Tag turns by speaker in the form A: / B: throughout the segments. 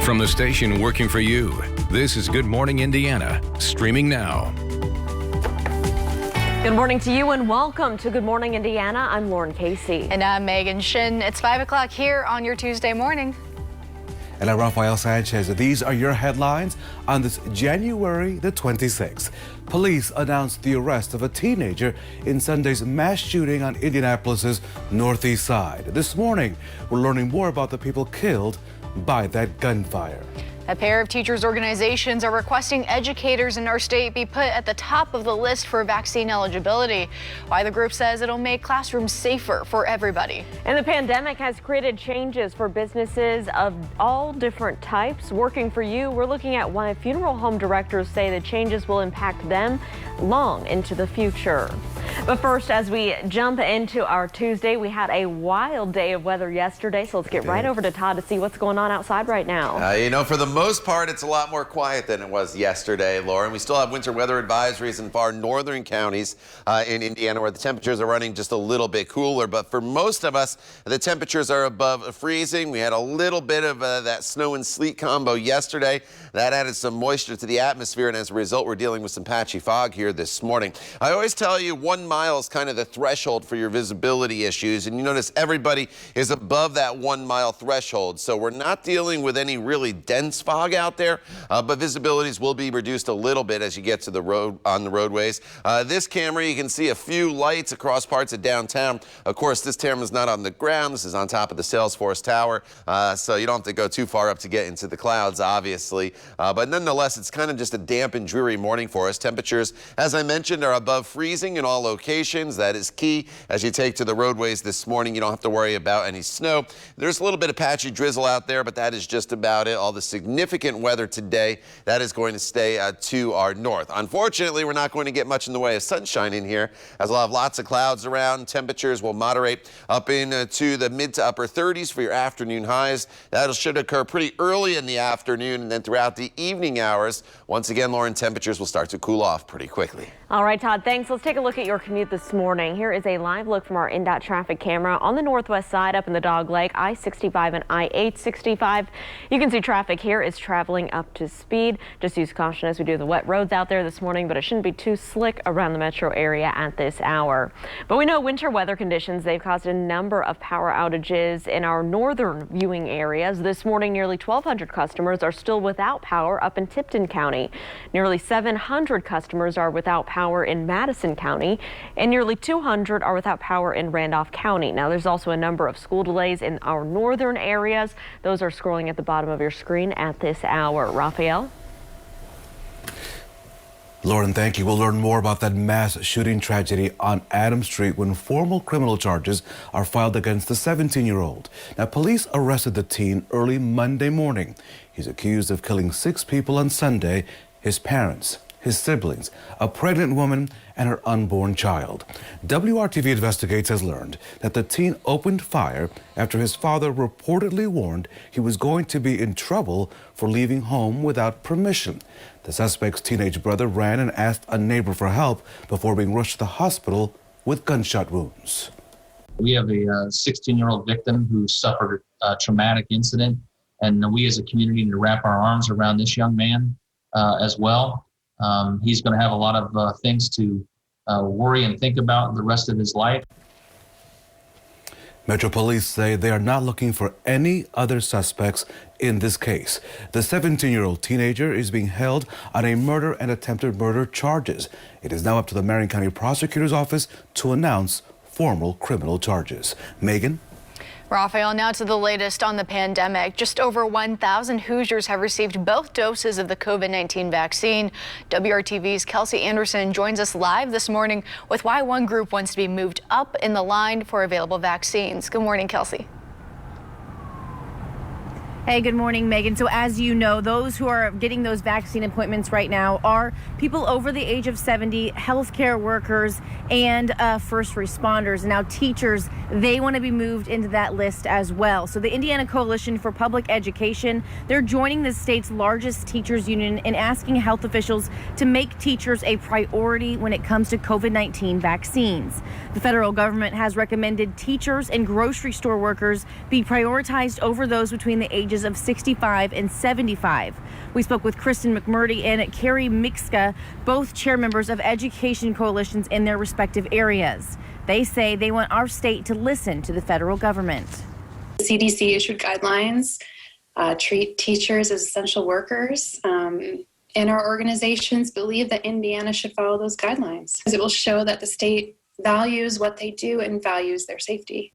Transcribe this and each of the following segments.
A: From the station working for you, this is Good Morning Indiana, streaming now.
B: Good morning to you and welcome to Good Morning Indiana. I'm Lauren Casey.
C: And I'm Megan Shin. It's 5 o'clock here on your Tuesday morning.
D: And I'm Rafael Sanchez. These are your headlines on this January the 26th. Police announced the arrest of a teenager in Sunday's mass shooting on Indianapolis's northeast side. This morning, we're learning more about the people killed by that gunfire.
C: A pair of teachers' organizations are requesting educators in our state be put at the top of the list for vaccine eligibility. Why the group says it'll make classrooms safer for everybody.
B: And the pandemic has created changes for businesses of all different types. Working for you, we're looking at why funeral home directors say the changes will impact them long into the future. But first, as we jump into our Tuesday, we had a wild day of weather yesterday, so let's get right over to Todd to see what's going on outside right now.
E: For the most part, it's a lot more quiet than it was yesterday, Lauren. We still have winter weather advisories in far northern counties in Indiana where the temperatures are running just a little bit cooler. But for most of us, the temperatures are above freezing. We had a little bit of that snow and sleet combo yesterday. That added some moisture to the atmosphere, and as a result, we're dealing with some patchy fog here this morning. I always tell you 1 mile is kind of the threshold for your visibility issues, and you notice everybody is above that 1 mile threshold. So we're not dealing with any really dense fog out there, but visibilities will be reduced a little bit as you get to the road on the roadways. This camera, you can see a few lights across parts of downtown. Of course, this camera is not on the ground. This is on top of the Salesforce Tower, so you don't have to go too far up to get into the clouds, obviously. But nonetheless, it's kind of just a damp and dreary morning for us. Temperatures, as I mentioned, are above freezing in all locations. That is key as you take to the roadways this morning. You don't have to worry about any snow. There's a little bit of patchy drizzle out there, but that is just about it. All the significant weather today, that is going to stay to our north. Unfortunately, we're not going to get much in the way of sunshine in here, as we'll have lots of clouds around. Temperatures will moderate up into the mid to upper 30s for your afternoon highs. That should occur pretty early in the afternoon, and then throughout the evening hours, once again, Lauren, temperatures will start to cool off pretty quickly.
B: All right, Todd, thanks. Let's take a look at your commute this morning. Here is a live look from our INDOT traffic camera on the northwest side up in the Dog Lake, I-65 and I-865. You can see traffic here is traveling up to speed. Just use caution as we do the wet roads out there this morning, but it shouldn't be too slick around the metro area at this hour. But we know winter weather conditions, they've caused a number of power outages in our northern viewing areas. This morning, nearly 1,200 customers are still without power up in Tipton County. Nearly 700 customers are without power in Madison County, and nearly 200 are without power in Randolph County. Now, there's also a number of school delays in our northern areas. Those are scrolling at the bottom of your screen at this hour. Raphael?
D: Lauren, thank you. We'll learn more about that mass shooting tragedy on Adams Street when formal criminal charges are filed against the 17-year-old. Now, police arrested the teen early Monday morning. He's accused of killing 6 people on Sunday, his parents, his siblings, a pregnant woman, and her unborn child. WRTV Investigates has learned that the teen opened fire after his father reportedly warned he was going to be in trouble for leaving home without permission. The suspect's teenage brother ran and asked a neighbor for help before being rushed to the hospital with gunshot wounds.
F: We have a 16-year-old victim who suffered a traumatic incident, and we as a community need to wrap our arms around this young man as well. He's going to have a lot of things to worry and think about the rest of his life.
D: Metro Police say they are not looking for any other suspects in this case. The 17-year-old teenager is being held on a murder and attempted murder charges. It is now up to the Marion County Prosecutor's Office to announce formal criminal charges. Megan?
C: Raphael, now to the latest on the pandemic. Just over 1,000 Hoosiers have received both doses of the COVID-19 vaccine. WRTV's Kelsey Anderson joins us live this morning with why one group wants to be moved up in the line for available vaccines. Good morning, Kelsey.
G: Hey, good morning, Megan. So as you know, those who are getting those vaccine appointments right now are people over the age of 70, healthcare workers, and first responders. Now, teachers, they want to be moved into that list as well. So the Indiana Coalition for Public Education, they're joining the state's largest teachers union in asking health officials to make teachers a priority when it comes to COVID-19 vaccines. The federal government has recommended teachers and grocery store workers be prioritized over those between the ages ages of 65 and 75. We spoke with Kristen McMurdy and Carrie Mixka, both chair members of education coalitions in their respective areas. They say they want our state to listen to the federal government.
H: The CDC issued guidelines, treat teachers as essential workers, and our organizations believe that Indiana should follow those guidelines, because it will show that the state values what they do and values their safety.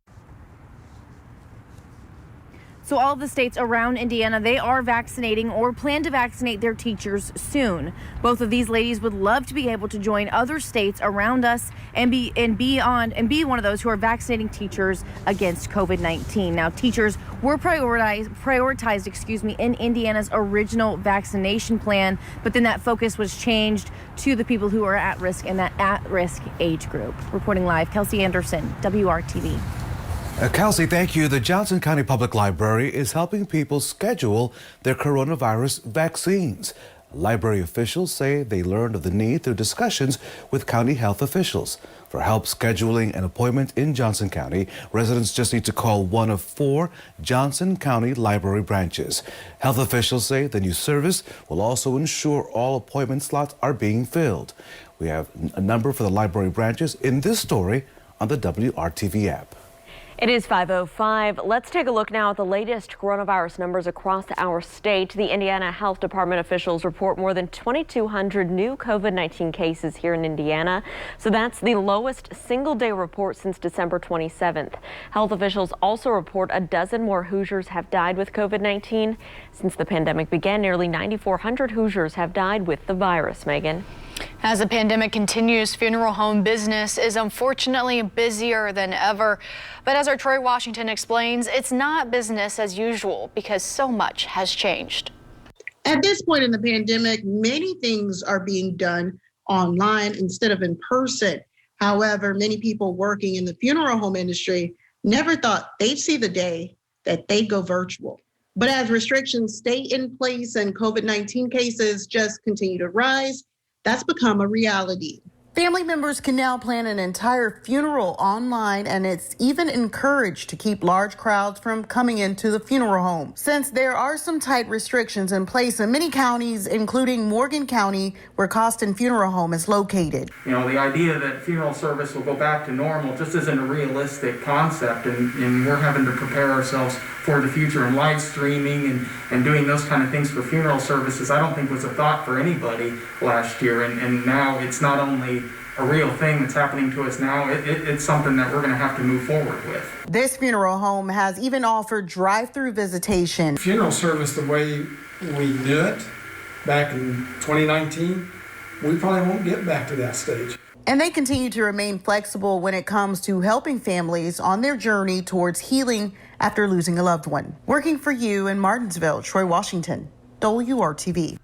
G: So all of the states around Indiana, they are vaccinating or plan to vaccinate their teachers soon. Both of these ladies would love to be able to join other states around us and be one of those who are vaccinating teachers against COVID-19. Now, teachers were prioritized, in Indiana's original vaccination plan, but then that focus was changed to the people who are at risk in that at-risk age group. Reporting live, Kelsey Anderson, WRTV.
D: Kelsey, thank you. The Johnson County Public Library is helping people schedule their coronavirus vaccines. Library officials say they learned of the need through discussions with county health officials. For help scheduling an appointment in Johnson County, residents just need to call one of 4 Johnson County Library branches. Health officials say the new service will also ensure all appointment slots are being filled. We have a number for the library branches in this story on the WRTV app.
B: It is 5:05. Let's take a look now at the latest coronavirus numbers across our state. The Indiana Health Department officials report more than 2,200 new COVID-19 cases here in Indiana. So that's the lowest single-day report since December 27th. Health officials also report a dozen more Hoosiers have died with COVID-19. Since the pandemic began, nearly 9,400 Hoosiers have died with the virus. Megan.
C: As the pandemic continues, funeral home business is unfortunately busier than ever. But as our Troy Washington explains, it's not business as usual because so much has changed.
I: At this point in the pandemic, many things are being done online instead of in person. However, many people working in the funeral home industry never thought they'd see the day that they go virtual. But as restrictions stay in place and COVID-19 cases just continue to rise, that's become a reality.
J: Family members can now plan an entire funeral online, and it's even encouraged to keep large crowds from coming into the funeral home. Since there are some tight restrictions in place in many counties, including Morgan County, where Costin Funeral Home is located.
K: You know, the idea that funeral service will go back to normal just isn't a realistic concept, and we're having to prepare ourselves for the future, and live streaming and doing those kind of things for funeral services, I don't think was a thought for anybody last year, and now it's not only a real thing that's happening to us now, it's something that we're going to have to move forward with.
J: This funeral home has even offered drive-through visitation.
L: Funeral service the way we knew it back in 2019, we probably won't get back to that stage.
J: And they continue to remain flexible when it comes to helping families on their journey towards healing after losing a loved one. Working for you in Martinsville, Troy Washington, WRTV.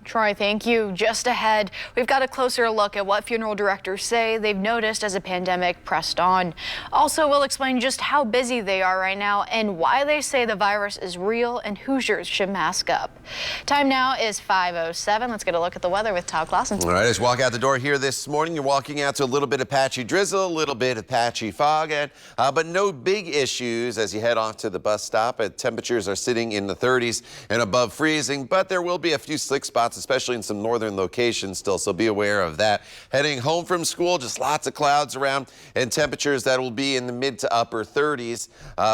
C: Troy, thank you. Just ahead, we've got a closer look at what funeral directors say they've noticed as the pandemic pressed on. Also, we'll explain just how busy they are right now and why they say the virus is real and Hoosiers should mask up. Time now is 5:07. Let's get a look at the weather with Todd Clausen.
E: All right, as you walk out the door here this morning, you're walking out to a little bit of patchy drizzle, a little bit of patchy fog, but no big issues as you head off to the bus stop. Temperatures are sitting in the 30s and above freezing, but there will be a few slick spots, especially in some northern locations still, so be aware of that. Heading home from school, just lots of clouds around and temperatures that will be in the mid to upper 30s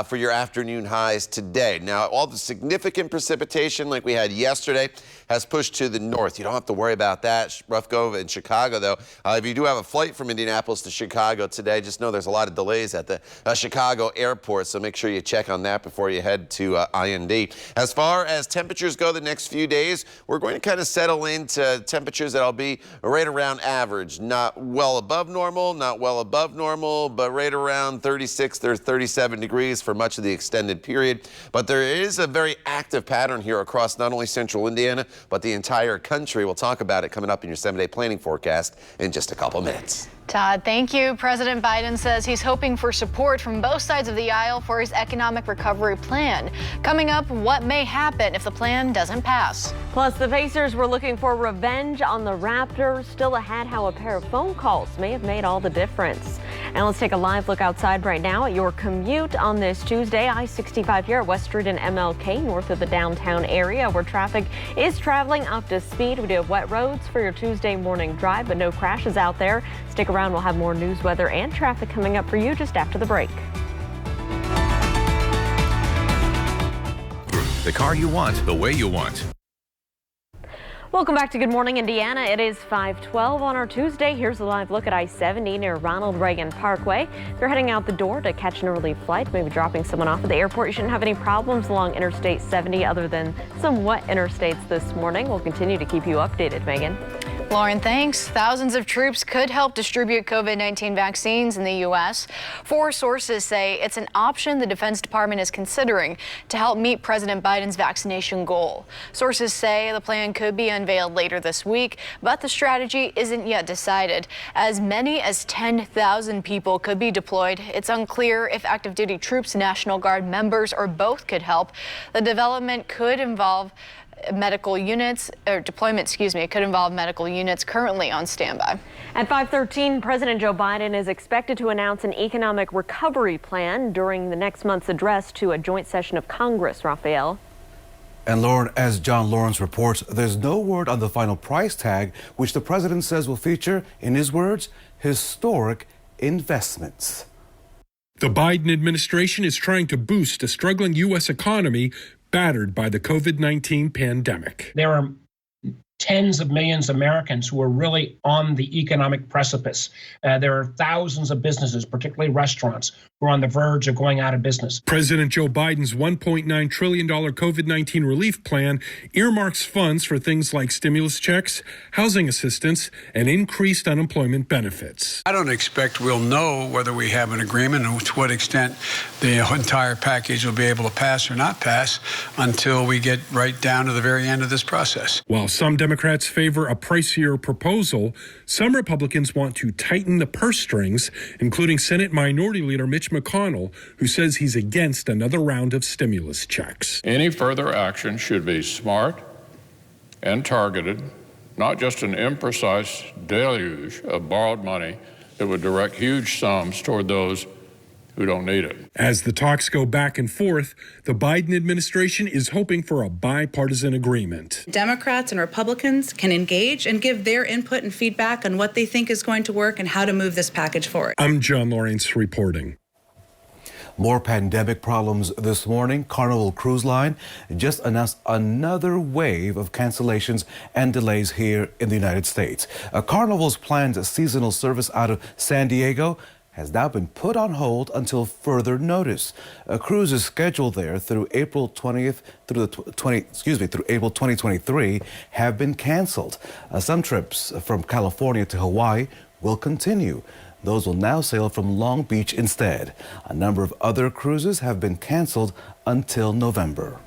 E: for your afternoon highs today. Now, all the significant precipitation like we had yesterday has pushed to the north. You don't have to worry about that. Rough go in Chicago, though. If you do have a flight from Indianapolis to Chicago today, just know there's a lot of delays at the Chicago airport, so make sure you check on that before you head to IND. As far as temperatures go the next few days, we're going to kind of settle into temperatures that'll be right around average. Not well above normal, not well above normal, but right around 36 or 37 degrees for much of the extended period. But there is a very active pattern here across not only central Indiana, but the entire country. We'll talk about it coming up in your 7-day planning forecast in just a couple minutes.
C: Todd, thank you. President Biden says he's hoping for support from both sides of the aisle for his economic recovery plan. Coming up, what may happen if the plan doesn't pass.
B: Plus, the Pacers were looking for revenge on the Raptors. Still ahead, how a pair of phone calls may have made all the difference. And let's take a live look outside right now at your commute on this Tuesday. I-65 here at West Street and MLK, north of the downtown area, where traffic is traveling up to speed. We do have wet roads for your Tuesday morning drive, but no crashes out there. Stick around. We'll have more news, weather, and traffic coming up for you just after the break.
A: The car you want, the way you want.
B: Welcome back to Good Morning Indiana. It is 5:12 on our Tuesday. Here's a live look at I-70 near Ronald Reagan Parkway. If you're heading out the door to catch an early flight, maybe dropping someone off at the airport, you shouldn't have any problems along Interstate 70 other than some wet interstates this morning. We'll continue to keep you updated, Megan.
C: Lauren, thanks. Thousands of troops could help distribute COVID-19 vaccines in the U.S. 4 sources say it's an option the Defense Department is considering to help meet President Biden's vaccination goal. Sources say the plan could be unveiled later this week, but the strategy isn't yet decided. As many as 10,000 people could be deployed. It's unclear if active duty troops, National Guard members, or both could help. The development could involve medical units, or deployment, it could involve medical units currently on standby.
B: At 5:13, President Joe Biden is expected to announce an economic recovery plan during the next month's address to a joint session of Congress. Raphael.
D: And Lauren, as John Lawrence reports, there's no word on the final price tag, which the president says will feature, in his words, historic investments.
M: The Biden administration is trying to boost a struggling U.S. economy battered by the COVID-19 pandemic.
N: There are tens of millions of Americans who are really on the economic precipice. There are thousands of businesses, particularly restaurants, who are on the verge of going out of business.
M: President Joe Biden's $1.9 trillion COVID-19 relief plan earmarks funds for things like stimulus checks, housing assistance, and increased unemployment benefits.
O: I don't expect we'll know whether we have an agreement and to what extent the entire package will be able to pass or not pass until we get right down to the very end of this process.
M: While some Democrats favor a pricier proposal, some Republicans want to tighten the purse strings, including Senate Minority Leader Mitch McConnell, who says he's against another round of stimulus checks.
P: Any further action should be smart and targeted, not just an imprecise deluge of borrowed money that would direct huge sums toward those who don't need it.
M: As the talks go back and forth, the Biden administration is hoping for a bipartisan agreement.
Q: Democrats and Republicans can engage and give their input and feedback on what they think is going to work and how to move this package forward.
M: I'm John Lawrence reporting.
D: More pandemic problems this morning. Carnival Cruise Line just announced another wave of cancellations and delays here in the United States. Carnival's planned seasonal service out of San Diego has now been put on hold until further notice. A cruise is scheduled there through April 20th through April 2023 have been canceled. Some trips from California to Hawaii will continue. Those will now sail from Long Beach instead. A number of other cruises have been canceled until November.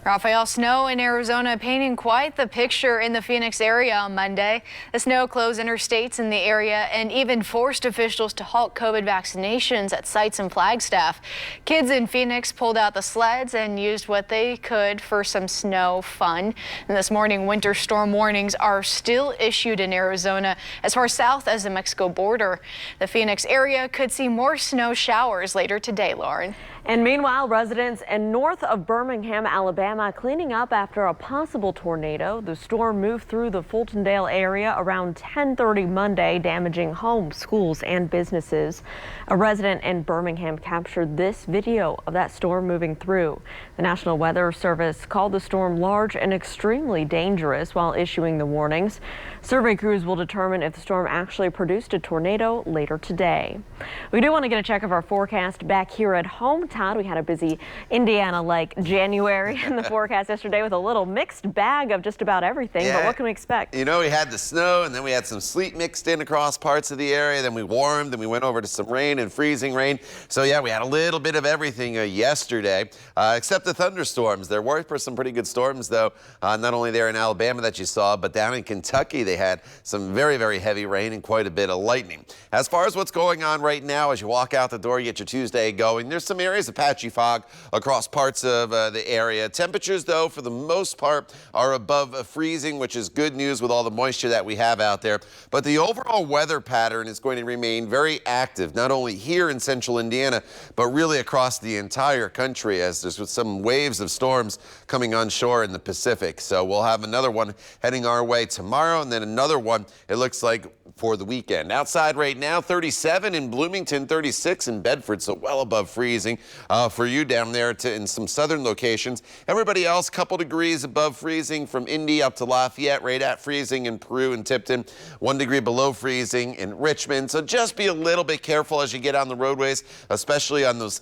C: Raphael, snow in Arizona painting quite the picture in the Phoenix area on Monday. The snow closed interstates in the area and even forced officials to halt COVID vaccinations at sites in Flagstaff. Kids in Phoenix pulled out the sleds and used what they could for some snow fun. And this morning, winter storm warnings are still issued in Arizona as far south as the Mexico border. The Phoenix area could see more snow showers later today, Lauren.
B: And meanwhile, residents in north of Birmingham, Alabama, cleaning up after a possible tornado. The storm moved through the Fultondale area around 10:30 Monday, damaging homes, schools, and businesses. A resident in Birmingham captured this video of that storm moving through. The National Weather Service called the storm large and extremely dangerous while issuing the warnings. Survey crews will determine if the storm actually produced a tornado later today. We do want to get a check of our forecast back here at home. Todd, we had a busy Indiana-like January in the forecast yesterday with a little mixed bag of just about everything. Yeah. But what can we expect?
E: You know, we had the snow, and then we had some sleet mixed in across parts of the area. Then we warmed, then we went over to some rain and freezing rain. So yeah, we had a little bit of everything yesterday, except the thunderstorms. There were some pretty good storms, though, not only there in Alabama that you saw, but down in Kentucky, they had some very, very heavy rain and quite a bit of lightning. As far as what's going on right now, as you walk out the door, you get your Tuesday going, there's some areas carries a patchy fog across parts of the area. Temperatures, though, for the most part, are above freezing, which is good news with all the moisture that we have out there. But the overall weather pattern is going to remain very active, not only here in central Indiana, but really across the entire country, as there's some waves of storms coming onshore in the Pacific. So we'll have another one heading our way tomorrow, and then another one, it looks like, for the weekend. Outside right now, 37 in Bloomington, 36 in Bedford, so well above freezing for you down there in some southern locations. Everybody else, couple degrees above freezing from Indy up to Lafayette, right at freezing in Peru and Tipton, 1 degree below freezing in Richmond. So just be a little bit careful as you get on the roadways, especially on those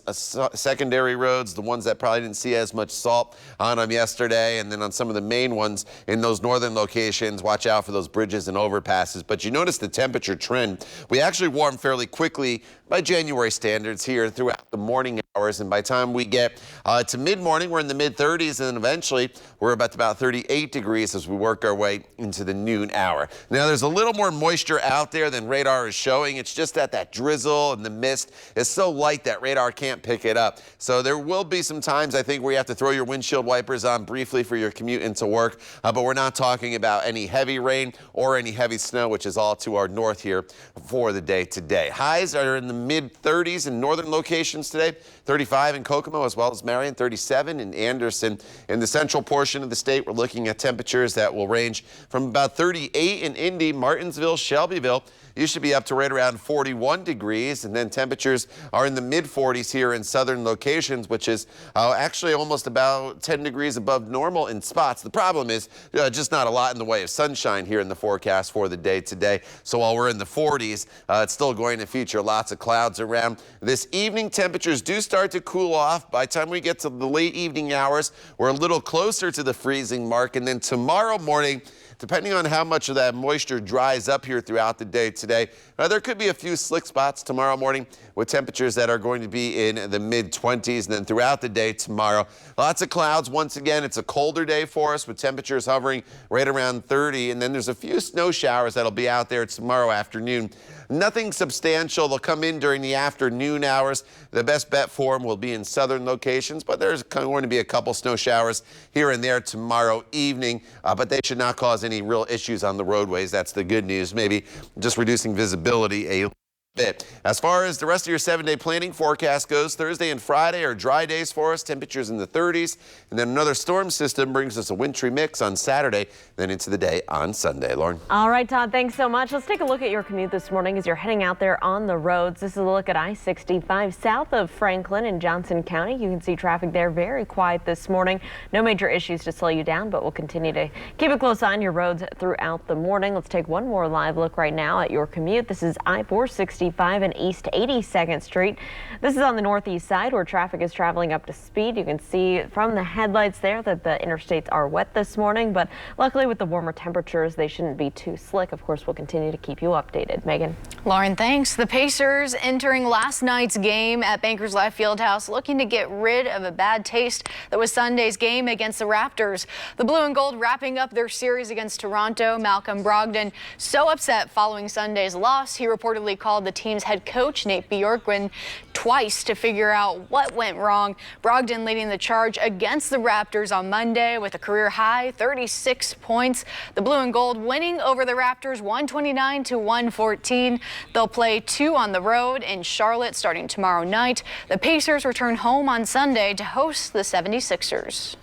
E: secondary roads, the ones that probably didn't see as much salt on them yesterday, and then on some of the main ones in those northern locations, watch out for those bridges and overpasses. But you notice the temperature trend. We actually warm fairly quickly by January standards here throughout the morning hours, and by the time we get to mid-morning, we're in the mid-30s, and then eventually we're about 38 degrees as we work our way into the noon hour. Now, there's a little more moisture out there than radar is showing. It's just that drizzle and the mist is so light that radar can't pick it up. So there will be some times, I think, where you have to throw your windshield wipers on briefly for your commute into work, but we're not talking about any heavy rain or any heavy snow, which is all to our north here for the day today. Highs are in the mid-30s in northern locations today, 35 in Kokomo as well as Marion, 37 in Anderson. In the central portion of the state, we're looking at temperatures that will range from about 38 in Indy, Martinsville, Shelbyville. You should be up to right around 41 degrees, and then temperatures are in the mid-40s here in southern locations, which is actually almost about 10 degrees above normal in spots. The problem is just not a lot in the way of sunshine here in the forecast for the day today. So while we're in the 40s, it's still going to feature lots of clouds around. This evening, temperatures do start to cool off. By the time we get to the late evening hours, we're a little closer to the freezing mark, and then tomorrow morning, depending on how much of that moisture dries up here throughout the day today, there could be a few slick spots tomorrow morning with temperatures that are going to be in the mid-20s, and then throughout the day tomorrow, lots of clouds. Once again, it's a colder day for us with temperatures hovering right around 30, and then there's a few snow showers that'll be out there tomorrow afternoon. Nothing substantial. They'll come in during the afternoon hours. The best bet for them will be in southern locations, but there's going to be a couple snow showers here and there tomorrow evening, but they should not cause any real issues on the roadways. That's the good news. Maybe just reducing visibility a bit. As far as the rest of your 7-day planning forecast goes, Thursday and Friday are dry days for us, temperatures in the 30s, and then another storm system brings us a wintry mix on Saturday, then into the day on Sunday. Lauren.
B: All right, Todd, thanks so much. Let's take a look at your commute this morning as you're heading out there on the roads. This is a look at I-65 south of Franklin in Johnson County. You can see traffic there very quiet this morning. No major issues to slow you down, but we'll continue to keep a close eye on your roads throughout the morning. Let's take one more live look right now at your commute. This is I-465 and East 82nd Street. This is on the northeast side where traffic is traveling up to speed. You can see from the headlights there that the interstates are wet this morning, but luckily with the warmer temperatures, they shouldn't be too slick. Of course, we'll continue to keep you updated. Megan.
C: Lauren, thanks. The Pacers entering last night's game at Bankers Life Fieldhouse looking to get rid of a bad taste that was Sunday's game against the Raptors. The blue and gold wrapping up their series against Toronto. Malcolm Brogdon so upset following Sunday's loss, he reportedly called the team's head coach Nate Bjorkgren twice to figure out what went wrong. Brogdon leading the charge against the Raptors on Monday with a career high 36 points. The blue and gold winning over the Raptors 129-114. They'll play 2 on the road in Charlotte starting tomorrow night. The Pacers return home on Sunday to host the 76ers.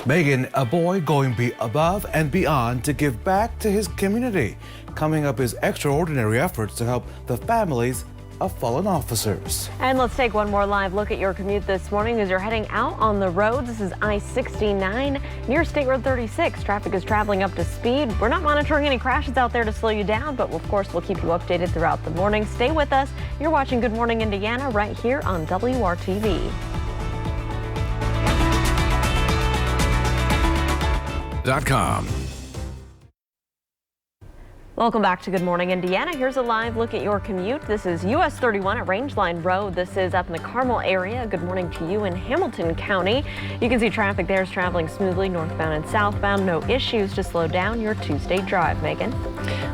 D: Megan, a boy going above and beyond to give back to his community. Coming up is extraordinary efforts to help the families of fallen officers.
B: And let's take one more live look at your commute this morning as you're heading out on the roads. This is I-69 near State Road 36. Traffic is traveling up to speed. We're not monitoring any crashes out there to slow you down, but of course we'll keep you updated throughout the morning. Stay with us. You're watching Good Morning Indiana right here on WRTV. Welcome back to Good Morning Indiana. Here's a live look at your commute. This is US 31 at Rangeline Road. This is up in the Carmel area. Good morning to you in Hamilton County. You can see traffic there is traveling smoothly northbound and southbound. No issues to slow down your Tuesday drive. Megan.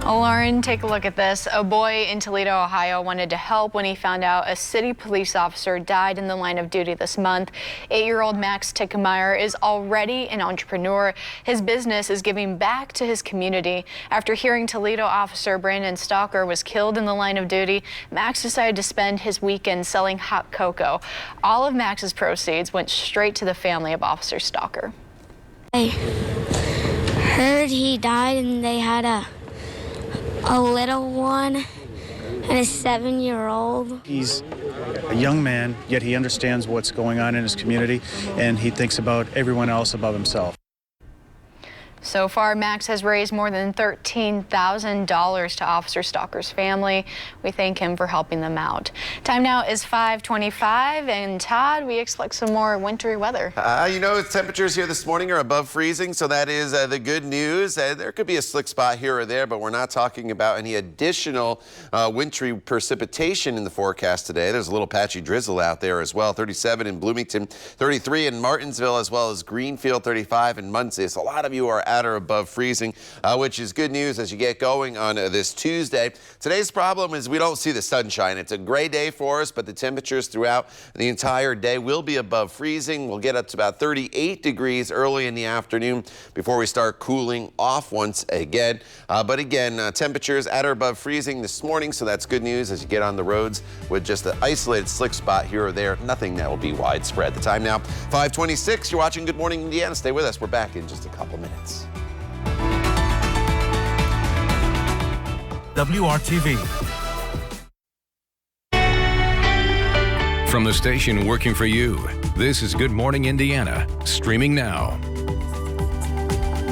C: Lauren, take a look at this. A boy in Toledo, Ohio wanted to help when he found out a city police officer died in the line of duty this month. 8-year-old Max Tickemeyer is already an entrepreneur. His business is giving back to his community. After hearing Toledo officer Brandon Stalker was killed in the line of duty, Max decided to spend his weekend selling hot cocoa. All of Max's proceeds went straight to the family of Officer Stalker.
R: I heard he died and they had a little one and a 7-year-old.
S: He's a young man, yet he understands what's going on in his community, and he thinks about everyone else above himself.
C: So far, Max has raised more than $13,000 to Officer Stalker's family. We thank him for helping them out. Time now is 5:25, and Todd, we expect some more wintry weather.
E: Temperatures here this morning are above freezing, so that is the good news. There could be a slick spot here or there, but we're not talking about any additional wintry precipitation in the forecast today. There's a little patchy drizzle out there as well. 37 in Bloomington, 33 in Martinsville, as well as Greenfield, 35 in Muncie. So a lot of you are at or above freezing, which is good news as you get going on this Tuesday. Today's problem is we don't see the sunshine. It's a gray day for us, but the temperatures throughout the entire day will be above freezing. We'll get up to about 38 degrees early in the afternoon before we start cooling off once again. But again, temperatures at or above freezing this morning, so that's good news as you get on the roads with just an isolated slick spot here or there. Nothing that will be widespread. The time now, 5:26. You're watching Good Morning Indiana. Stay with us. We're back in just a couple minutes.
A: WRTV. From the station working for you, this is Good Morning Indiana, streaming now.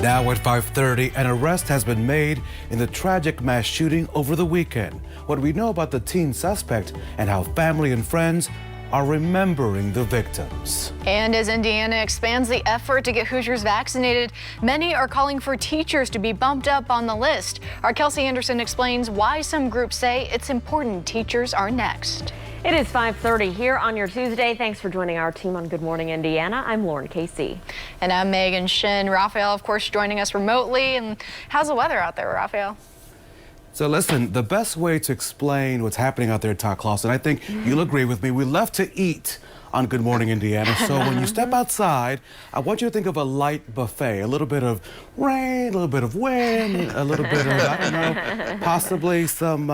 D: Now at 5:30, an arrest has been made in the tragic mass shooting over the weekend. What do we know about the teen suspect and how family and friends are remembering the victims.
C: And as Indiana expands the effort to get Hoosiers vaccinated, many are calling for teachers to be bumped up on the list. Our Kelsey Anderson explains why some groups say it's important teachers are next.
B: It is 5:30 here on your Tuesday. Thanks for joining our team on Good Morning Indiana. I'm Lauren Casey.
C: And I'm Megan Shin. Raphael, of course, joining us remotely. And how's the weather out there, Raphael?
D: So listen, the best way to explain what's happening out there at Todd Clausen, I think you'll agree with me, we love to eat on Good Morning Indiana. So when you step outside, I want you to think of a light buffet, a little bit of rain, a little bit of wind, a little bit of, I don't know, possibly some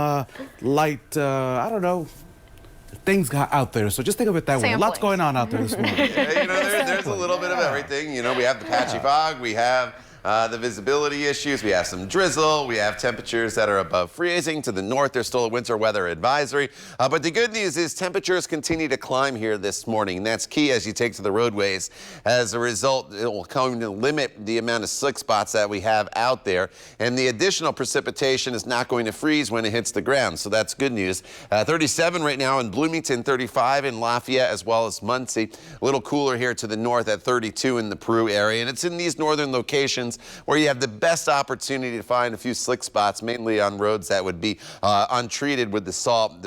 D: light, I don't know, things out there. So just think of it that way. Lots going on out there this morning.
E: There's a little bit of everything. We have the patchy fog, we have the visibility issues, we have some drizzle, we have temperatures that are above freezing. To the north, there's still a winter weather advisory. But the good news is temperatures continue to climb here this morning. And that's key as you take to the roadways. As a result, it will come to limit the amount of slick spots that we have out there. And the additional precipitation is not going to freeze when it hits the ground. So that's good news. 37 right now in Bloomington, 35 in Lafayette, as well as Muncie. A little cooler here to the north at 32 in the Peru area. And it's in these northern locations where you have the best opportunity to find a few slick spots, mainly on roads that would be untreated with the salt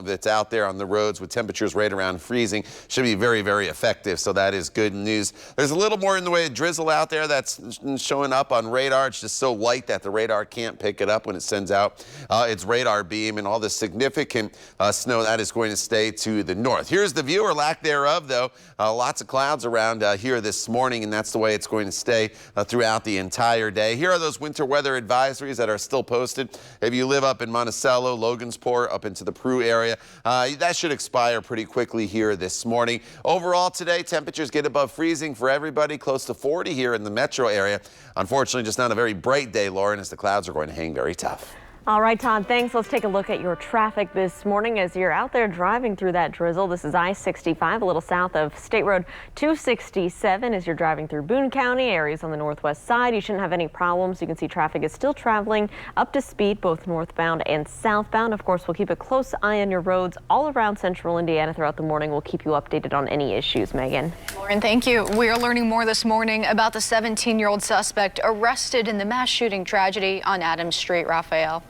E: that's out there on the roads with temperatures right around freezing. Should be very, very effective, so that is good news. There's a little more in the way of drizzle out there that's showing up on radar. It's just so light that the radar can't pick it up when it sends out its radar beam, and all the significant snow that is going to stay to the north. Here's the view, or lack thereof, though. Lots of clouds around here this morning, and that's the way it's going to stay throughout the entire day. Here are those winter weather advisories that are still posted. If you live up in Monticello, Logansport, up into the Peru area, that should expire pretty quickly here this morning. Overall today, temperatures get above freezing for everybody, close to 40 here in the metro area. Unfortunately, just not a very bright day, Lauren, as the clouds are going to hang very tough.
B: All right, Todd, thanks. Let's take a look at your traffic this morning as you're out there driving through that drizzle. This is I-65, a little south of State Road 267 as you're driving through Boone County, areas on the northwest side. You shouldn't have any problems. You can see traffic is still traveling up to speed, both northbound and southbound. Of course, we'll keep a close eye on your roads all around central Indiana throughout the morning. We'll keep you updated on any issues, Megan.
C: Lauren, thank you. We are learning more this morning about the 17-year-old suspect arrested in the mass shooting tragedy on Adams Street. Raphael.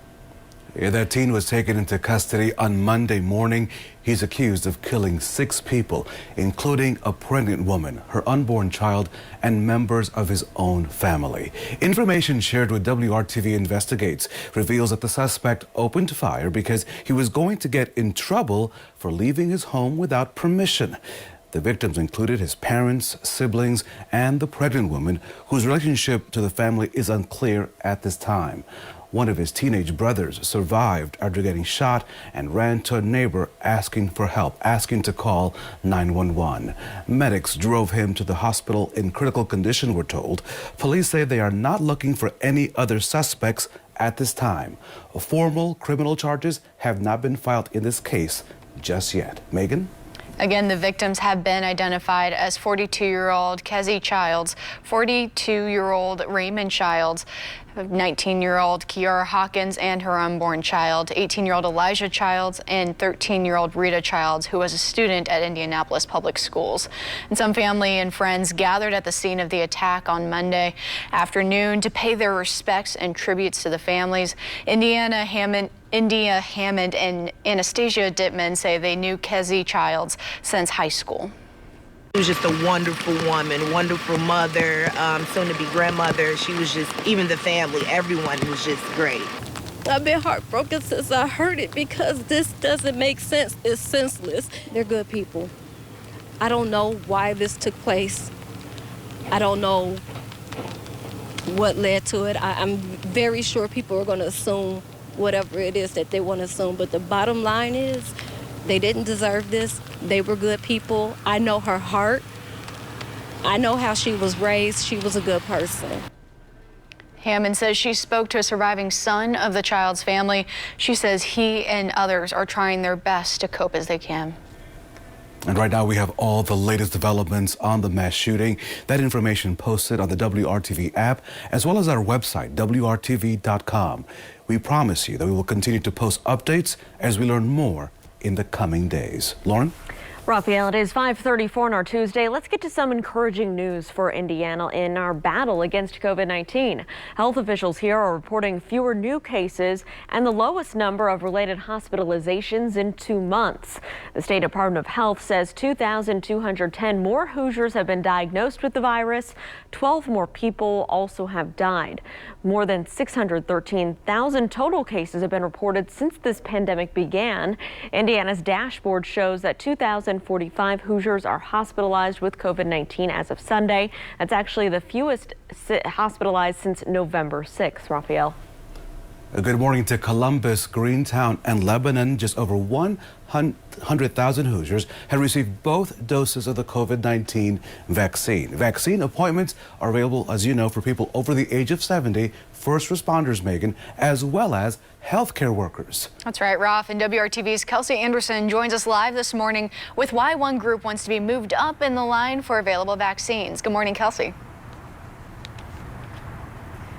D: Yeah, that teen was taken into custody on Monday morning. He's accused of killing 6 people, including a pregnant woman, her unborn child, and members of his own family. Information shared with WRTV Investigates reveals that the suspect opened fire because he was going to get in trouble for leaving his home without permission. The victims included his parents, siblings, and the pregnant woman, whose relationship to the family is unclear at this time. One of his teenage brothers survived after getting shot and ran to a neighbor asking for help, asking to call 911. Medics drove him to the hospital in critical condition, we're told. Police say they are not looking for any other suspects at this time. Formal criminal charges have not been filed in this case just yet. Megan?
C: Again, the victims have been identified as 42-year-old Kezzy Childs, 42-year-old Raymond Childs, 19-year-old Kiara Hawkins and her unborn child, 18-year-old Elijah Childs, and 13-year-old Rita Childs, who was a student at Indianapolis Public Schools. And some family and friends gathered at the scene of the attack on Monday afternoon to pay their respects and tributes to the families. India Hammond and Anastasia Dittman say they knew Kezzy Childs since high school.
T: She was just a wonderful woman, wonderful mother, soon-to-be grandmother. She was just, even the family, everyone was just great.
U: I've been heartbroken since I heard it because this doesn't make sense. It's senseless. They're good people. I don't know why this took place. I don't know what led to it. I'm very sure people are going to assume whatever it is that they want to assume. But the bottom line is they didn't deserve this. They were good people. I know her heart. I know how she was raised. She was a good person.
C: Hammond says she spoke to a surviving son of the child's family. She says he and others are trying their best to cope as they can.
D: And right now we have all the latest developments on the mass shooting. That information posted on the WRTV app as well as our website, WRTV.com. We promise you that we will continue to post updates as we learn more in the coming days. Lauren?
B: Raphael, it is 5:34 on our Tuesday. Let's get to some encouraging news for Indiana in our battle against COVID-19. Health officials here are reporting fewer new cases and the lowest number of related hospitalizations in 2 months. The State Department of Health says 2,210 more Hoosiers have been diagnosed with the virus. 12 more people also have died. More than 613,000 total cases have been reported since this pandemic began. Indiana's dashboard shows that 2,045 Hoosiers are hospitalized with COVID-19 as of Sunday. That's actually the fewest hospitalized since November 6th. Raphael.
D: Good morning to Columbus, Greentown, and Lebanon. Just over 100,000 Hoosiers have received both doses of the COVID-19 vaccine. Vaccine appointments are available, as you know, for people over the age of 70, first responders, Megan, as well as healthcare workers.
C: That's right, Raf. And WRTV's Kelsey Anderson joins us live this morning with why one group wants to be moved up in the line for available vaccines. Good morning, Kelsey.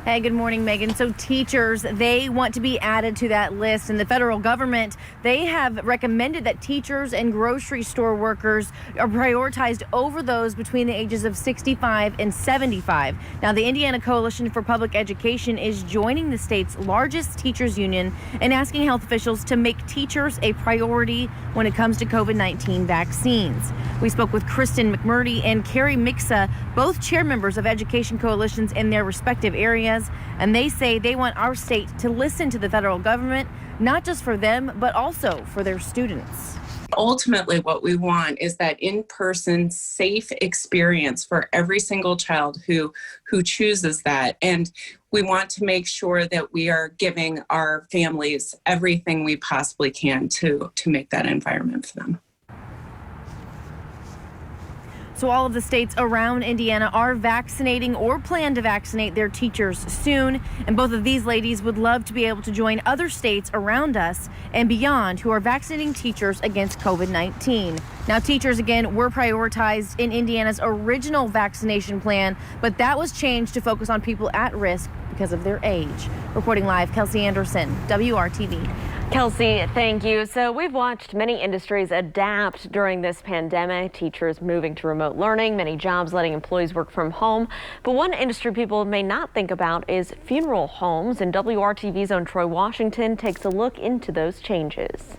G: Hey, good morning, Megan. So teachers, they want to be added to that list, and the federal government, they have recommended that teachers and grocery store workers are prioritized over those between the ages of 65 and 75. Now, the Indiana Coalition for Public Education is joining the state's largest teachers union and asking health officials to make teachers a priority when it comes to COVID-19 vaccines. We spoke with Kristen McMurdy and Carrie Mixa, both chair members of education coalitions in their respective areas. And they say they want our state to listen to the federal government, not just for them, but also for their students.
V: Ultimately, what we want is that in-person safe experience for every single child who chooses that. And we want to make sure that we are giving our families everything we possibly can to make that environment for them.
G: So all of the states around Indiana are vaccinating or plan to vaccinate their teachers soon. And both of these ladies would love to be able to join other states around us and beyond who are vaccinating teachers against COVID-19. Now, teachers, again, were prioritized in Indiana's original vaccination plan, but that was changed to focus on people at risk because of their age. Reporting live, Kelsey Anderson, WRTV.
B: Kelsey, thank you. So we've watched many industries adapt during this pandemic, teachers moving to remote learning, many jobs letting employees work from home. But one industry people may not think about is funeral homes, and WRTV's own Troy Washington takes a look into those changes.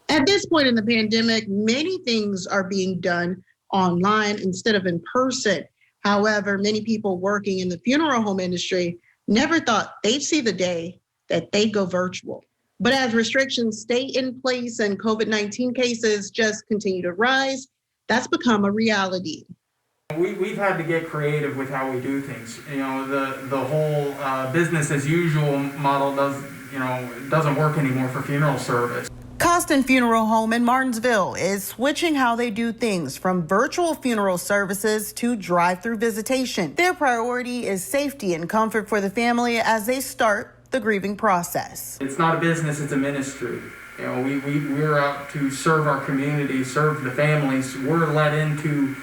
I: At this point in the pandemic, many things are being done online instead of in person. However, many people working in the funeral home industry never thought they'd see the day that they go virtual. But as restrictions stay in place and COVID-19 cases just continue to rise, that's become a reality.
K: We've had to get creative with how we do things. You know, the whole business as usual model doesn't work anymore for funeral service.
J: Costin Funeral Home in Martinsville is switching how they do things from virtual funeral services to drive-through visitation. Their priority is safety and comfort for the family as they start the grieving process.
K: It's not a business, it's a ministry. You know, we're out to serve our community, serve the families. We're let into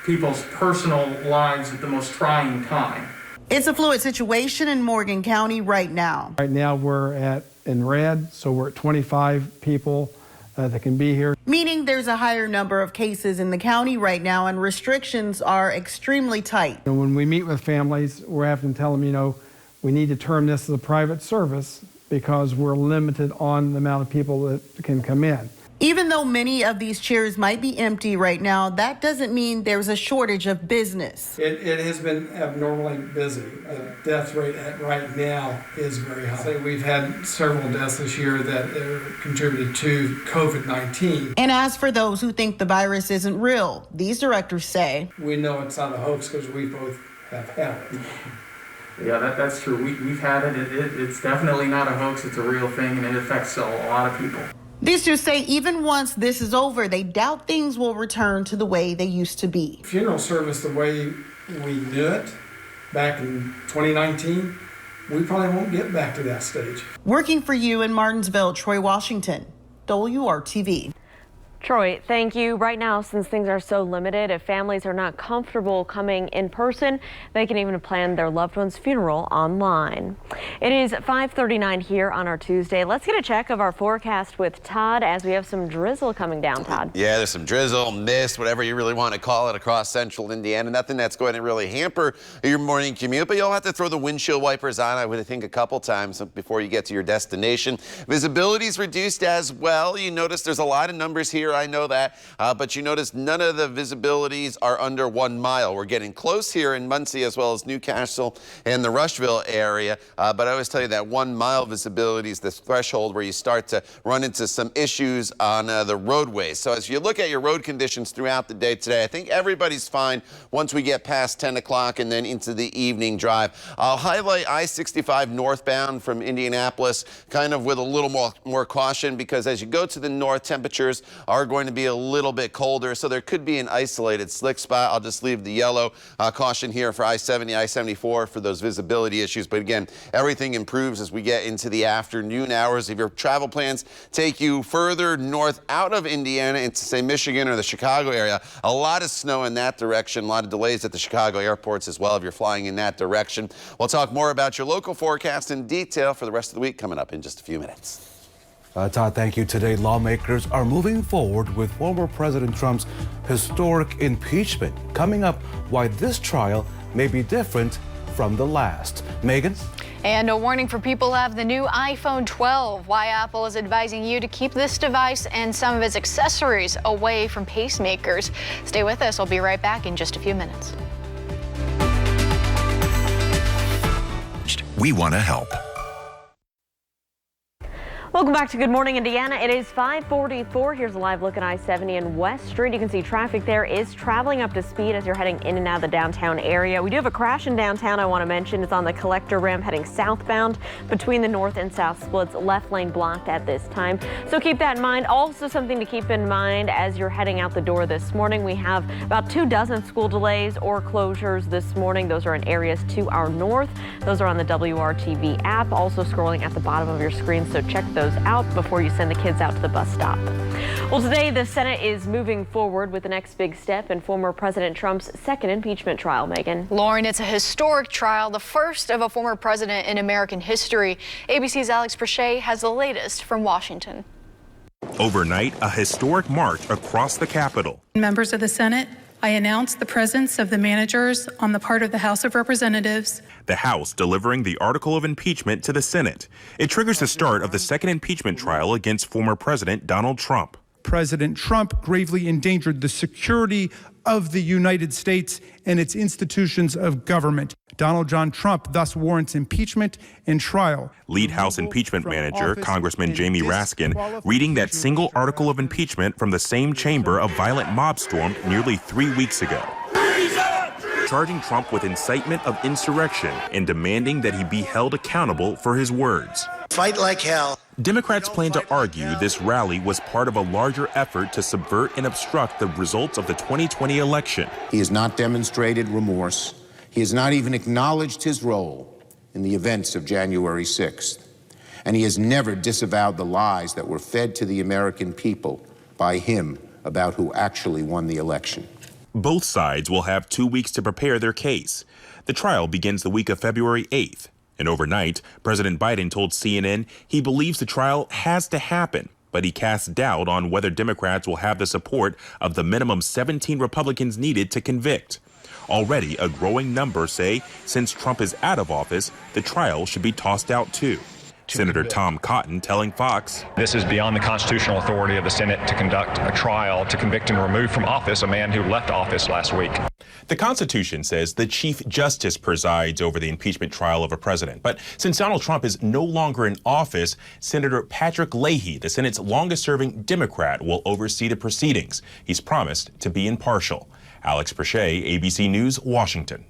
K: people's personal lives at the most trying time.
J: It's a fluid situation in Morgan County right now.
L: Right now we're in red, so we're at 25 people that can be here.
J: Meaning there's a higher number of cases in the county right now and restrictions are extremely tight.
L: And when we meet with families, we're having to tell them, we need to term this as a private service because we're limited on the amount of people that can come in.
J: Even though many of these chairs might be empty right now, that doesn't mean there's a shortage of business.
L: It has been abnormally busy. The death rate right now is very high. So we've had several deaths this year that are contributed to COVID-19.
J: And as for those who think the virus isn't real, these directors say,
L: we know it's not a hoax because we both have had it.
K: Yeah, that's true. We've had it. It's definitely not a hoax. It's a real thing, and it affects a lot of people.
J: These two say even once this is over, they doubt things will return to the way they used to be.
L: Funeral service, the way we knew it back in 2019, we probably won't get back to that stage.
J: Working for you in Martinsville, Troy Washington, WRTV.
B: Troy, thank you. Right now, since things are so limited, if families are not comfortable coming in person, they can even plan their loved one's funeral online. It is 5:39 here on our Tuesday. Let's get a check of our forecast with Todd as we have some drizzle coming down, Todd.
E: Yeah, there's some drizzle, mist, whatever you really want to call it across central Indiana. Nothing that's going to really hamper your morning commute, but you'll have to throw the windshield wipers on, I would think, a couple times before you get to your destination. Visibility is reduced as well. You notice there's a lot of numbers here. I know that, but you notice none of the visibilities are under 1 mile. We're getting close here in Muncie as well as Newcastle and the Rushville area, but I always tell you that 1 mile visibility is the threshold where you start to run into some issues on the roadways. So as you look at your road conditions throughout the day today, I think everybody's fine once we get past 10 o'clock and then into the evening drive. I'll highlight I-65 northbound from Indianapolis kind of with a little more caution because as you go to the north, temperatures are going to be a little bit colder, so there could be an isolated slick spot. I'll just leave the yellow caution here for I-70, I-74 for those visibility issues. But again, everything improves as we get into the afternoon hours. If your travel plans take you further north out of Indiana into, say, Michigan or the Chicago area, a lot of snow in that direction, a lot of delays at the Chicago airports as well if you're flying in that direction. We'll talk more about your local forecast in detail for the rest of the week coming up in just a few minutes.
D: Todd, thank you. Today, lawmakers are moving forward with former President Trump's historic impeachment. Coming up, why this trial may be different from the last. Megan?
C: And a warning for people who have the new iPhone 12. Why Apple is advising you to keep this device and some of its accessories away from pacemakers. Stay with us. I'll be right back in just a few minutes.
A: We want to help.
B: Welcome back to Good Morning Indiana. It is 5:44. Here's a live look at I-70 and West Street. You can see traffic there is traveling up to speed as you're heading in and out of the downtown area. We do have a crash in downtown I want to mention. It's on the collector ramp heading southbound between the north and south splits. Left lane blocked at this time. So keep that in mind. Also something to keep in mind as you're heading out the door this morning. We have about 24 school delays or closures this morning. Those are in areas to our north. Those are on the WRTV app. Also scrolling at the bottom of your screen. So check those out before you send the kids out to the bus stop. Well, today the Senate is moving forward with the next big step in former President Trump's second impeachment trial. Megan.
C: Lauren, it's a historic trial, the first of a former president in American history. ABC's Alex Prochet has the latest from Washington.
F: Overnight, a historic march across the Capitol.
H: Members of the Senate, I announce the presence of the managers on the part of the House of Representatives.
F: The House delivering the article of impeachment to the Senate. It triggers the start of the second impeachment trial against former President Donald Trump.
W: President Trump gravely endangered the security of the United States and its institutions of government. Donald John Trump thus warrants impeachment and trial.
F: Lead House impeachment manager, Congressman Jamie Raskin, reading that single article of impeachment from the same chamber a violent mob stormed nearly 3 weeks ago. Charging Trump with incitement of insurrection and demanding that he be held accountable for his words.
X: Fight like hell.
F: Democrats plan to argue this rally was part of a larger effort to subvert and obstruct the results of the 2020 election.
X: He has not demonstrated remorse. He has not even acknowledged his role in the events of January 6th. And he has never disavowed the lies that were fed to the American people by him about who actually won the election.
F: Both sides will have 2 weeks to prepare their case. The trial begins the week of February 8th. And overnight, President Biden told CNN he believes the trial has to happen, but he casts doubt on whether Democrats will have the support of the minimum 17 Republicans needed to convict. Already, a growing number say since Trump is out of office, the trial should be tossed out too. Senator Tom Cotton telling Fox,
Y: "This is beyond the constitutional authority of the Senate to conduct a trial to convict and remove from office a man who left office last week."
F: The Constitution says the Chief Justice presides over the impeachment trial of a president. But since Donald Trump is no longer in office, Senator Patrick Leahy, the Senate's longest-serving Democrat, will oversee the proceedings. He's promised to be impartial. Alex Prochet, ABC News, Washington.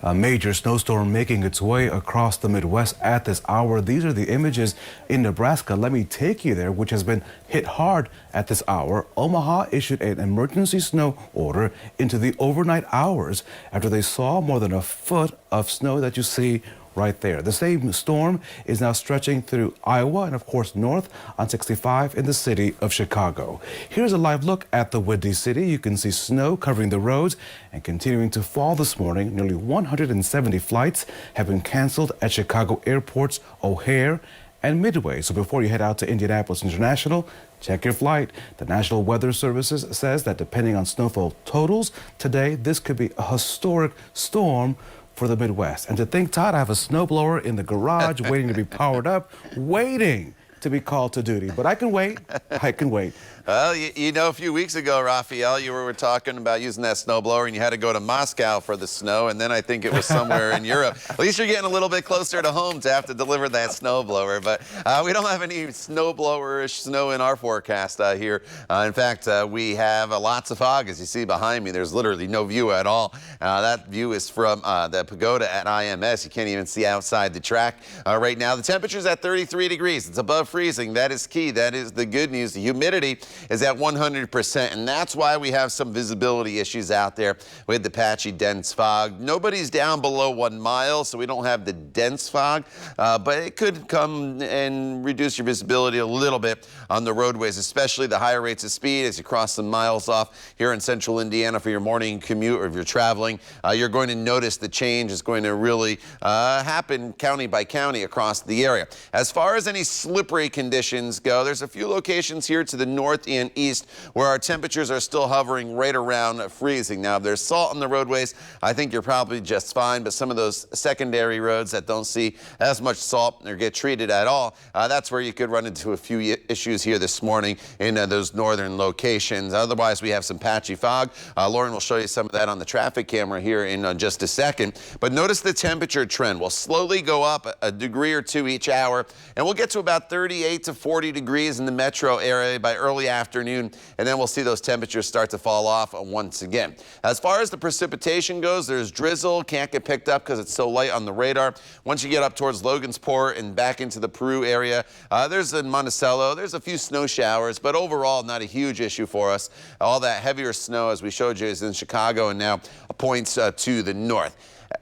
D: A major snowstorm making its way across the Midwest at this hour. These are the images in Nebraska. Let me take you there, which has been hit hard at this hour. Omaha issued an emergency snow order into the overnight hours after they saw more than a foot of snow that you see right there. The same storm is now stretching through Iowa and, of course, north on 65 in the city of Chicago. Here's a live look at the Windy City. You can see snow covering the roads and continuing to fall this morning. Nearly 170 flights have been canceled at Chicago airports O'Hare and Midway. So before you head out to Indianapolis International, check your flight. The National Weather Services says that depending on snowfall totals today, this could be a historic storm for the Midwest. And to think, Todd, I have a snowblower in the garage waiting to be powered up, waiting to be called to duty. But I can wait. I can wait.
E: Well, you know, a few weeks ago, Raphael, you were talking about using that snowblower and you had to go to Moscow for the snow, and then I think it was somewhere in Europe. At least you're getting a little bit closer to home to have to deliver that snowblower. But we don't have any snowblower-ish snow in our forecast here. In fact, we have lots of fog, as you see behind me. There's literally no view at all. That view is from the pagoda at IMS. You can't even see outside the track right now. The temperature's at 33 degrees. It's above freezing. That is key. That is the good news. The humidity is at 100%, and that's why we have some visibility issues out there with the patchy dense fog. Nobody's down below 1 mile, so we don't have the dense fog, but it could come and reduce your visibility a little bit on the roadways, especially the higher rates of speed as you cross some miles off here in central Indiana for your morning commute, or if you're traveling. You're going to notice the change is going to really happen county by county across the area. As far as any slippery conditions go, there's a few locations here to the north and east where our temperatures are still hovering right around freezing. Now, if there's salt on the roadways, I think you're probably just fine, but some of those secondary roads that don't see as much salt or get treated at all, that's where you could run into a few issues here this morning in those northern locations. Otherwise, we have some patchy fog. Lauren will show you some of that on the traffic camera here in just a second. But notice the temperature trend will slowly go up a degree or two each hour, and we'll get to about 30 38 to 40 degrees in the metro area by early afternoon, and then we'll see those temperatures start to fall off once again. As far as the precipitation goes, there's drizzle, can't get picked up because it's so light on the radar. Once you get up towards Logansport and back into the Peru area, there's in Monticello, there's a few snow showers, but overall not a huge issue for us. All that heavier snow, as we showed you, is in Chicago and now points to the north.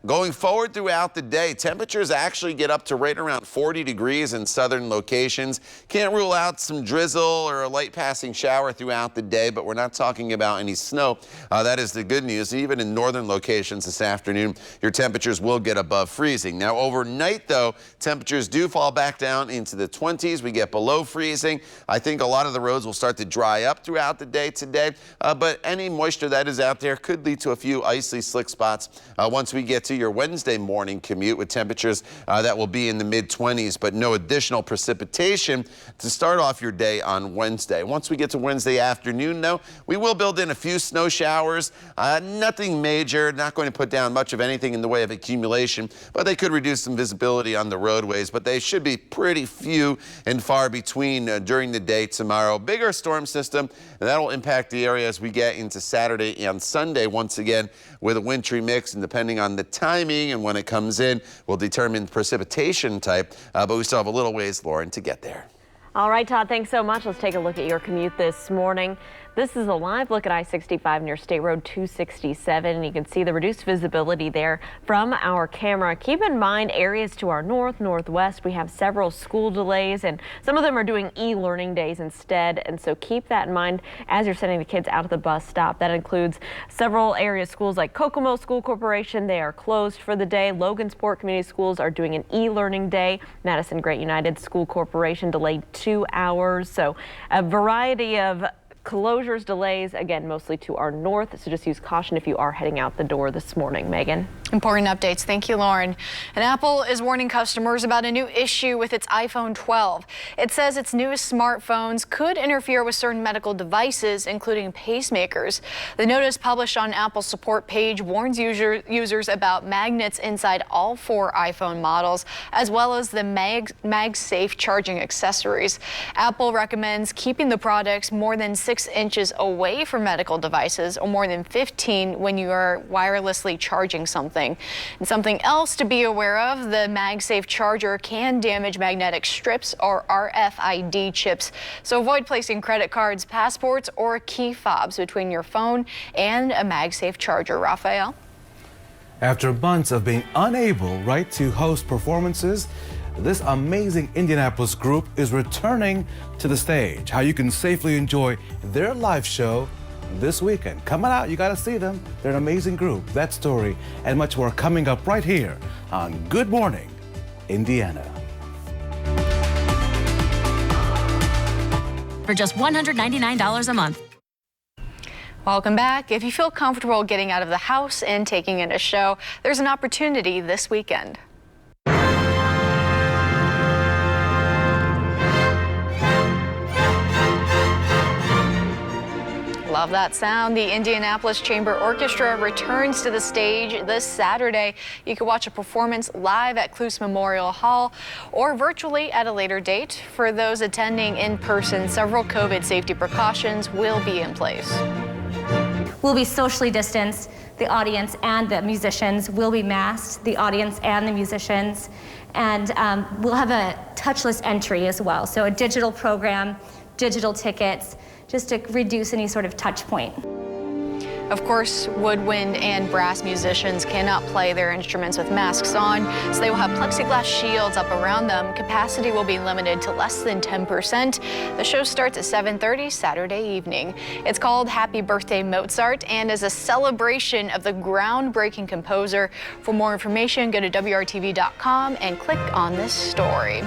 E: Going forward throughout the day, temperatures actually get up to right around 40 degrees in southern locations. Can't rule out some drizzle or a light passing shower throughout the day, but we're not talking about any snow. That is the good news. Even in northern locations this afternoon, your temperatures will get above freezing. Now, overnight, though, temperatures do fall back down into the 20s. We get below freezing. I think a lot of the roads will start to dry up throughout the day today, but any moisture that is out there could lead to a few icy slick spots once we get to your Wednesday morning commute with temperatures that will be in the mid-20s, but no additional precipitation to start off your day on Wednesday. Once we get to Wednesday afternoon, though, we will build in a few snow showers. Nothing major, not going to put down much of anything in the way of accumulation, but they could reduce some visibility on the roadways, but they should be pretty few and far between during the day tomorrow. Bigger storm system, and that will impact the area as we get into Saturday and Sunday once again with a wintry mix, and depending on the timing and when it comes in will determine precipitation type, but we still have a little ways, Lauren, to get there.
B: All right, Todd, thanks so much. Let's take a look at your commute this morning. This is a live look at I-65 near State Road 267, and you can see the reduced visibility there from our camera. Keep in mind areas to our north, northwest, we have several school delays, and some of them are doing e-learning days instead, and so keep that in mind as you're sending the kids out of the bus stop. That includes several area schools like Kokomo School Corporation. They are closed for the day. Logansport Community Schools are doing an e-learning day. Madison Great United School Corporation delayed 2 hours, so a variety of closures, delays, again, mostly to our north, so just use caution if you are heading out the door this morning. Megan.
C: Important updates. Thank you, Lauren. And Apple is warning customers about a new issue with its iPhone 12. It says its newest smartphones could interfere with certain medical devices, including pacemakers. The notice published on Apple's support page warns users about magnets inside all 4 iPhone models, as well as the MagSafe charging accessories. Apple recommends keeping the products more than 6 inches away from medical devices, or more than 15 when you are wirelessly charging something. And something else to be aware of, the MagSafe charger can damage magnetic strips or RFID chips, so avoid placing credit cards, passports, or key fobs between your phone and a MagSafe charger. Raphael?
D: After months of being unable, to host performances, this amazing Indianapolis group is returning to the stage. How you can safely enjoy their live show this weekend. Come on out, you gotta see them. They're an amazing group. That story and much more coming up right here on Good Morning Indiana.
M: For just $199 a month.
C: Welcome back. If you feel comfortable getting out of the house and taking in a show, there's an opportunity this weekend. Love that sound. The Indianapolis Chamber Orchestra returns to the stage this Saturday. You can watch a performance live at Cluse Memorial Hall or virtually at a later date. For those attending in person, several COVID safety precautions will be in place.
N: We'll be socially distanced. The audience and the musicians will be masked, the audience and the musicians. And we'll have a touchless entry as well. So a digital program, digital tickets, just to reduce any sort of touch point.
C: Of course, woodwind and brass musicians cannot play their instruments with masks on, so they will have plexiglass shields up around them. Capacity will be limited to less than 10%. The show starts at 7:30 Saturday evening. It's called Happy Birthday Mozart and is a celebration of the groundbreaking composer. For more information, go to WRTV.com and click on this story.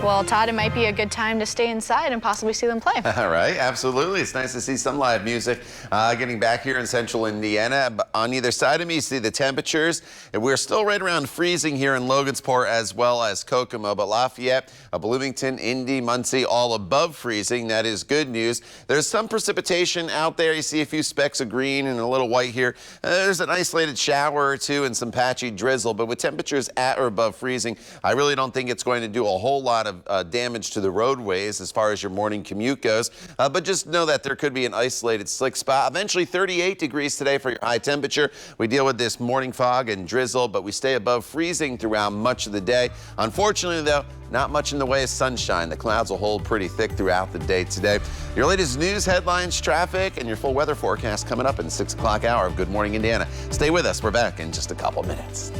C: Well, Todd, it might be a good time to stay inside and possibly see them play.
E: All right, absolutely. It's nice to see some live music. Getting back here in central Indiana. On either side of me, you see the temperatures. And we're still right around freezing here in Logansport as well as Kokomo. But Lafayette, Bloomington, Indy, Muncie, all above freezing. That is good news. There's some precipitation out there. You see a few specks of green and a little white here. There's an isolated shower or two and some patchy drizzle. But with temperatures at or above freezing, I really don't think it's going to do a whole lot of damage to the roadways as far as your morning commute goes. But just know that there could be an isolated slick spot. Eventually 38 degrees today for your high temperature. We deal with this morning fog and drizzle, but we stay above freezing throughout much of the day. Unfortunately, though, not much in the way of sunshine. The clouds will hold pretty thick throughout the day today. Your latest news, headlines, traffic, and your full weather forecast coming up in 6 o'clock hour of Good Morning Indiana. Stay with us. We're back in just a couple minutes.